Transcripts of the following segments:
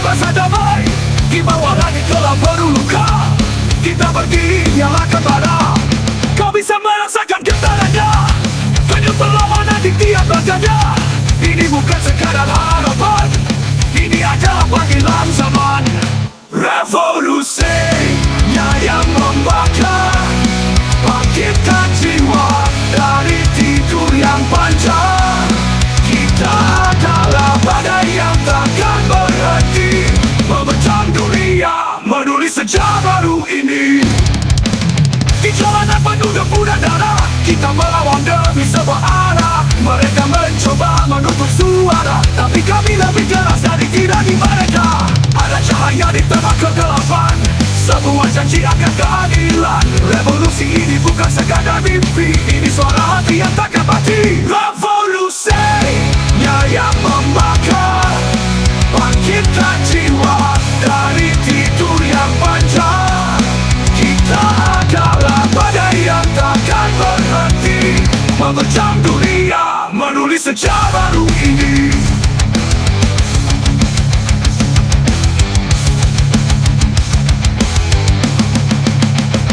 rasa damai di bawah langit gelap penuh luka. Kita berdiri nyalakan bara, kau bisa merasakan getarannya. Penuh perlawanan di tiap bagada. Ini bukan sekadar harapan, ini adalah panggilan zaman. Revolusinya yang membakar, bangkitkan jiwa dari tidur yang panjang. Kita adalah badai yang takkan berhenti, memecah dunia, menulis sejarah baru ini. Di jalanan penuh debu dan darah, kita melawan demi sebuah arah. Mereka mencoba menutup suara, tapi kami lebih jelas dari tirani mereka. Ada cahaya di tengah kegelapan, sebuah janji akan keadilan. Revolusi ini bukan sekadar mimpi, ini suara hati yang takkan mati. Revolusinya yang membakar, bangkitkan jiwa dari tidur yang panjang. Kita adalah badai yang takkan berhenti, memecah dunia, menulis sejarah baru ini.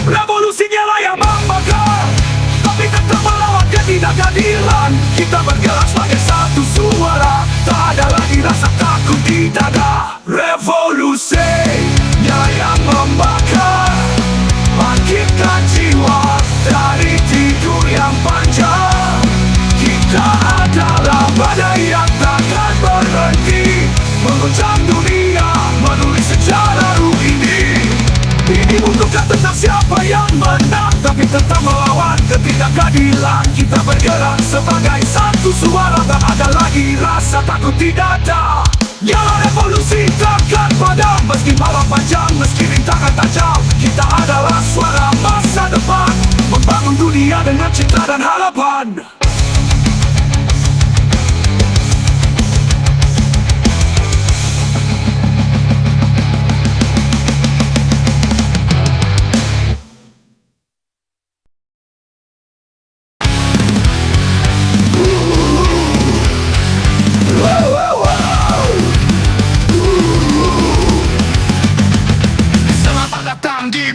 Revolusinya lah yang membakar, tapi tetap melawan ketidakadilan. Kita bergerak sebagai satu suara, tak ada lagi rasa takut di dada. Revolusinya yang membakar, bangkitkan jiwa dari tidur yang panjang. Kita adalah badai yang takkan berhenti, memecah dunia, menulis sejarah baru ini. Ini bukan tentang siapa yang menang, tapi tentang melawan ketidakadilan. Kita bergerak sebagai satu suara, tak ada lagi rasa takut di dada. Nyala revolusi takkan padam, meski malam panjang, meski rintangan tajam. Kita adalah suara masa depan, membangun dunia dengan cinta dan harapan.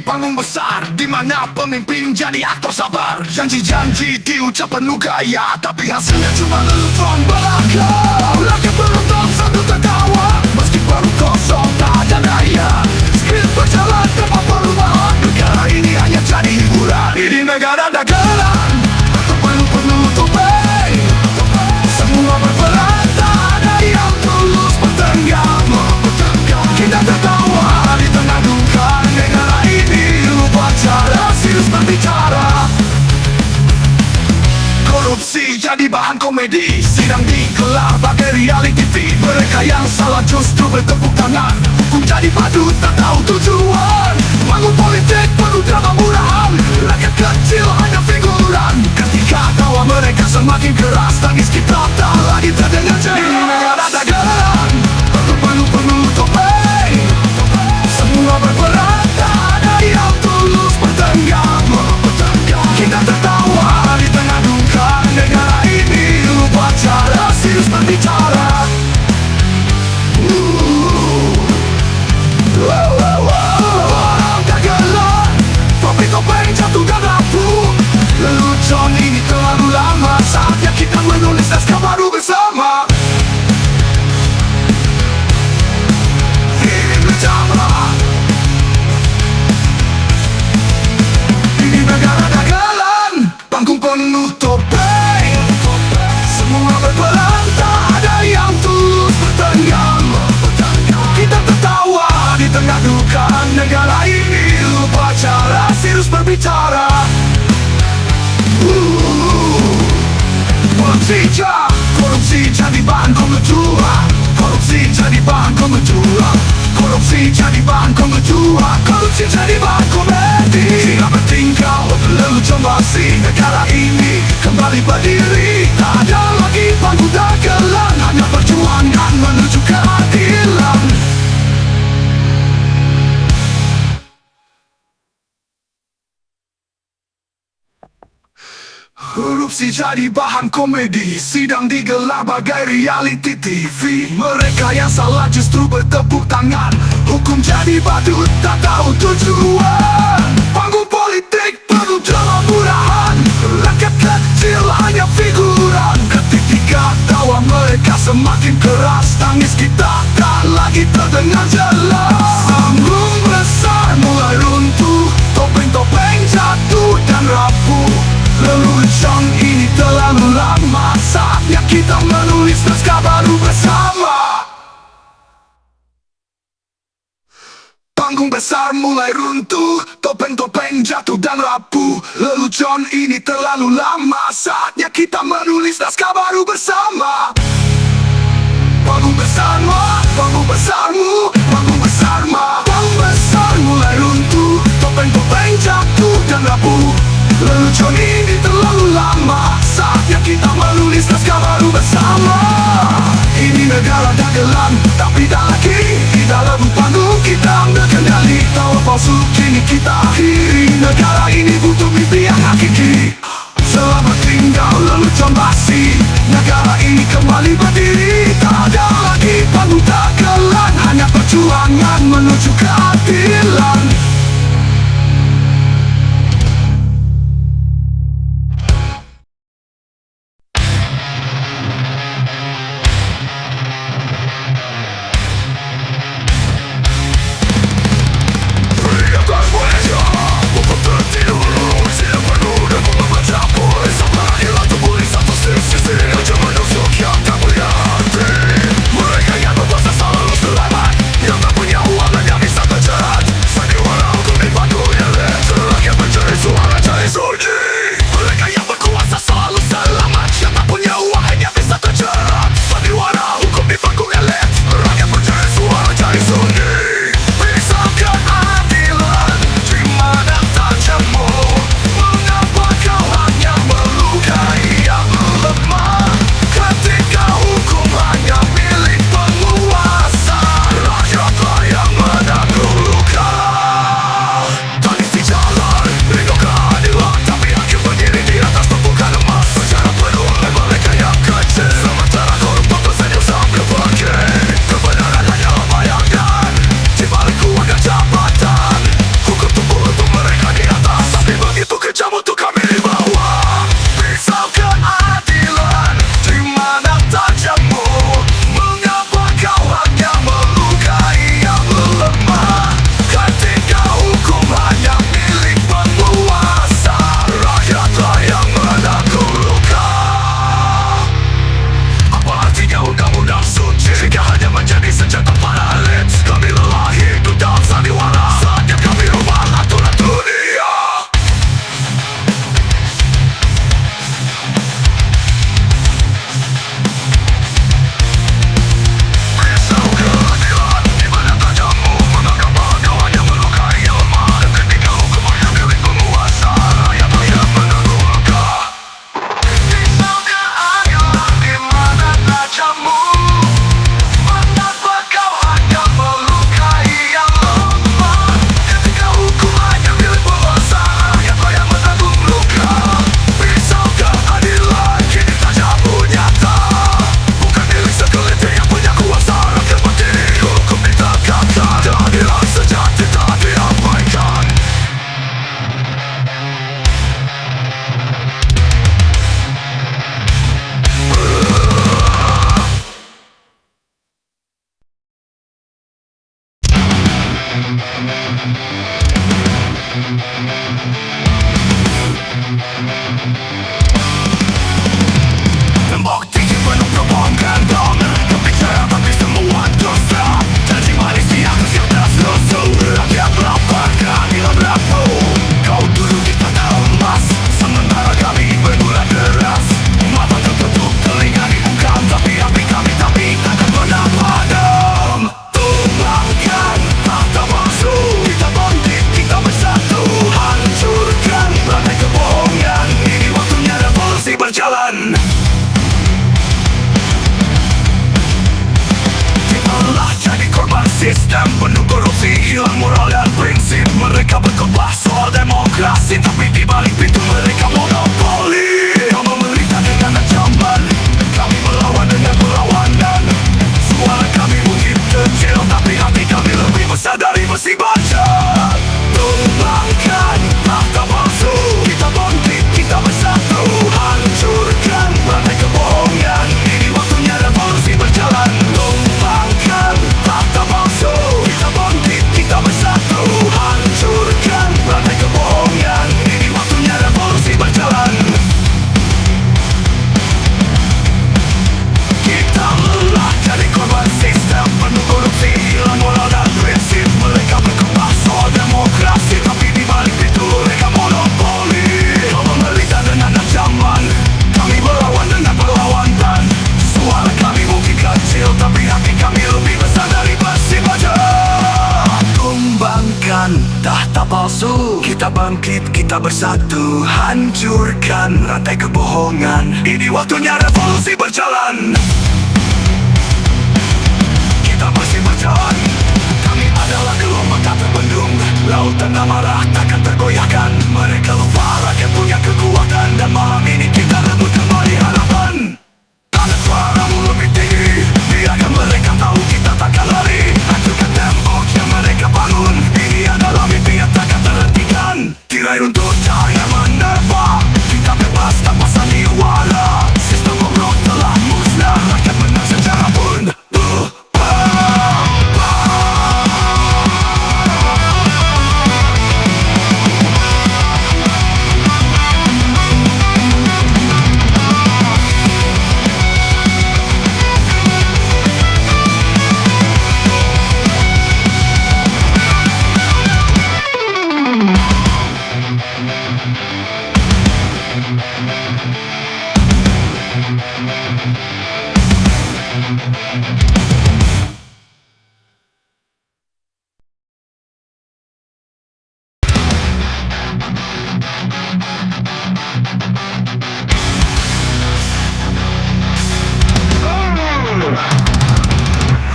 Panggung besar, di mana pemimpin jadi aktor sabar. Janji-janji diucap penuh gaya, tapi hasilnya cuma lelucon belaka. Rakyat berontak sambil tertawa, meski perut kosong tak ada daya. Skrip berjalan tanpa perubahan, negara ini hanya jadi hiburan. Ini negara dagelan, penuh topeng. Semua berperan, tak ada yang tulus bertenggang. Kita tertawa di tengah duka, negara ini lupa cara serius berbicara. Korupsi jadi bahan komedi, sidang digelar bagai reality TV. Mereka yang salah justru bertepuk tangan, hukum jadi padu tak tahu tujuan. Bangun politik penuh drama murahan, rakyat kecil hanya figuran. Ketika tawa mereka semakin keras, tangis kita tak lagi terdengar jelas. Ini negara dagelan, penuh topeng. Semua berperan, tak ada yang tulus bertenggang. Kita tertawa di tengah duka, negara ini lupa cara serius berbicara. Dagelan, topeng jatuh dan rapuh. Lelucon ini terlalu lama, saatnya kita menulis naskah baru bersama. Ini bersama, ini negara dagelan, panggung penuh topeng. Semua berperan, tak ada yang tulus bertenggang. Kita tertawa di tengah duka, negara ini lupa cara serius berbicara. Korupsi jadi bahan kemejuan, korupsi jadi bahan kemejuan, korupsi jadi bahan kemejuan, korupsi jadi bahan komedi. Tidak penting kau lelucon basi, negara ini kembali berdiri. Tak ada lagi panggung dagelan, hanya perjuangan menuju keadilan. Korupsi jadi bahan komedi, sidang digelar bagai reality TV. Mereka yang salah justru bertepuk tangan, hukum jadi batu tak tahu tujuan. Panggung politik penuh drama murahan, rakyat kecil hanya figuran. Ketika tawa mereka semakin keras, tangis kita tak lagi terdengar jelas. Panggung besar mulai runtuh, topeng-topeng jatuh dan rapuh. Lelucon ini terlalu lama, saatnya kita menulis naskah baru bersama. Panggung besar mulai runtuh, topeng-topeng jatuh dan rapuh. Lelucon ini terlalu lama, saatnya kita menulis naskah baru bersama. Panggung besar ma, panggung besarmu, panggung besar ma. Panggung besar mulai runtuh, topeng-topeng jatuh dan rapuh. Lelucon ini terlalu lama, saatnya kita menulis naskah baru bersama. Ini negara dagelan, tapi tak lagi di dalam panggung kita ambil kendali. Tawa palsu kini kita akhiri, negara ini butuh mimpi yang hakiki. Selamat tinggal lelucon basi, negara ini kembali berdiri. Tak ada lagi panggung dagelan, hanya perjuangan menuju keadilan. Tembok tinggi penuh propaganda, mereka bicara tapi semua dosa. Janji manis yang kecil tersusun, rakyat melaporkan hilang berapu. Kau duduk di tanda emas, sementara kami bergula deras. Mata tertutup, telinga dibuka, tapi api kami takkan pernah padam. Tumbangkan tahta palsu, kita bangkit, kita bersatu. Hancurkan rantai kebohongan, ini waktunya. baca. Tumbangkan tahta palsu, kita bangkit, kita bersatu. Hancurkan rantai kebohongan, ini waktunya revolusi berjalan. Tumbangkan tahta palsu, kita bangkit, kita bersatu. Hancurkan rantai kebohongan, ini waktunya revolusi berjalan. Kita lelah jadi korban sistem penuh korupsi, hilang moral dan prinsip. Mereka berkembang soal demokrasi, tapi di balik itu mereka monopoli. Kau memerintah dengan ancaman, kami melawan dengan perlawanan. Suara kami mungkin kecil, tapi hati kami lebih besar dari besi baja. Tumbangkan tahta palsu, kita bangkit, kita bersatu. Hancurkan rantai kebohongan, ini waktunya revolusi berjalan. Kita masih berjalan, kami adalah gelombang tak terbendung. Lautan amarah takkan tergoyahkan. Mereka lupa rakyat punya kekuatan, dan malam ini kita rebut kembali harapan. Karena suaramu lebih tinggi, biarkan mereka tahu kita takkan lari. Hancurkan tembok yang mereka bangun, ini adalah mimpi yang takkan terhentikan. Tirai runtuh, cahaya menerpa, kita bebas tanpa sandiwara. Sistem bobrok telah musnah, rakyat menang secara pun.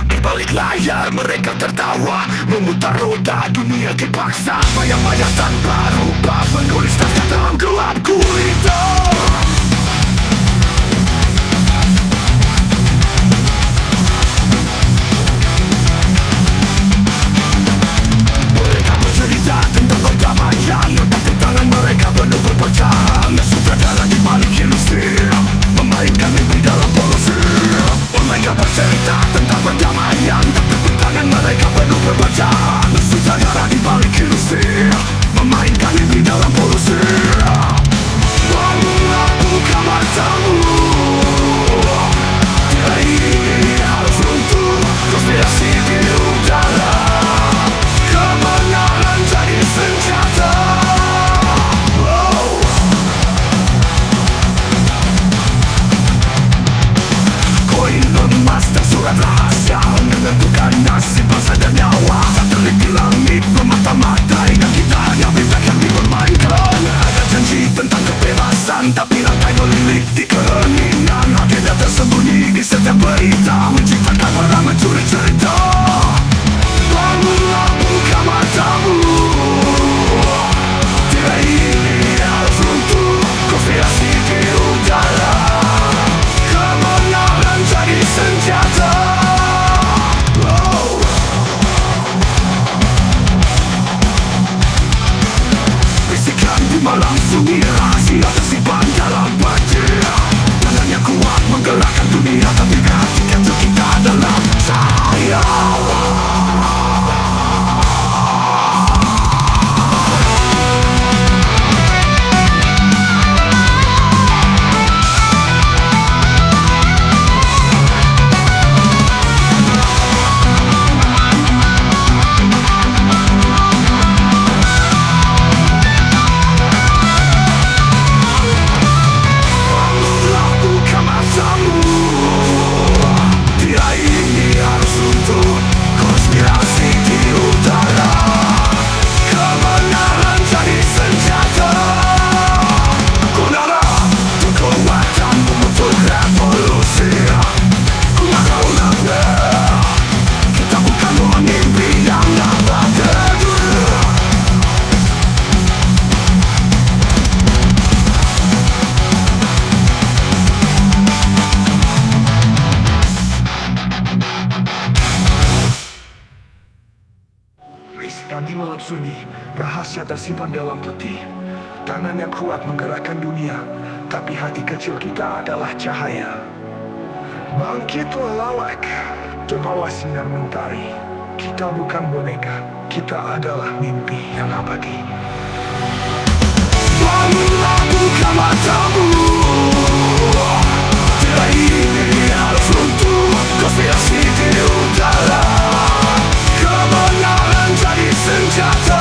Di balik layar mereka tertawa, memutar roda dunia dipaksa. Bayang-bayang tanpa rupa, menulis naskah dalam gelap gulita. Mereka bercerita tentang perdamaian, tapi tangan mereka penuh perpecahan. Sutradara di balik industri, memainkan mimpi dalam polusi. Mereka bercerita tentang perdamaian, tapi tangan mereka penuh perpecahan. Sutradara di balik industri, memainkan mimpi dalam polusi. Bangunlah buka matamu, tirai ini harus runtuh, konspirasi di udara. Kebenaran jadi senjata. Koin emas dan surat rahasia menentukan nasib bangsa dan nyawa. Satelit di langit memata-matai, dan kita hanya bintang yang dipermainkan. Ada janji tentang kebebasan, tapi rantai melilit di keheningan. Agenda tersembunyi di setiap berita, menciptakan orang mencuri cerita. Bangunlah buka matamu, tirai ini harus runtuh, konspirasi di udara. Kebenaran jadi senjata. Bisikan di malam sunyi, rahasia tersimpan dalam banjir. Tangan yang kuat menggerakkan dunia, tapi hati yang terkita di malam sunyi, rahasia tersimpan dalam peti. Tangan yang kuat menggerakkan dunia, tapi hati kecil kita adalah cahaya. Bangkitlah lawak, terbawa sinar mentari. Kita bukan boneka, kita adalah mimpi yang abadi. Bangunlah, buka matamu. Tidak ini harus runtuh, konspirasi di udara. Kebenaran jadi senjata.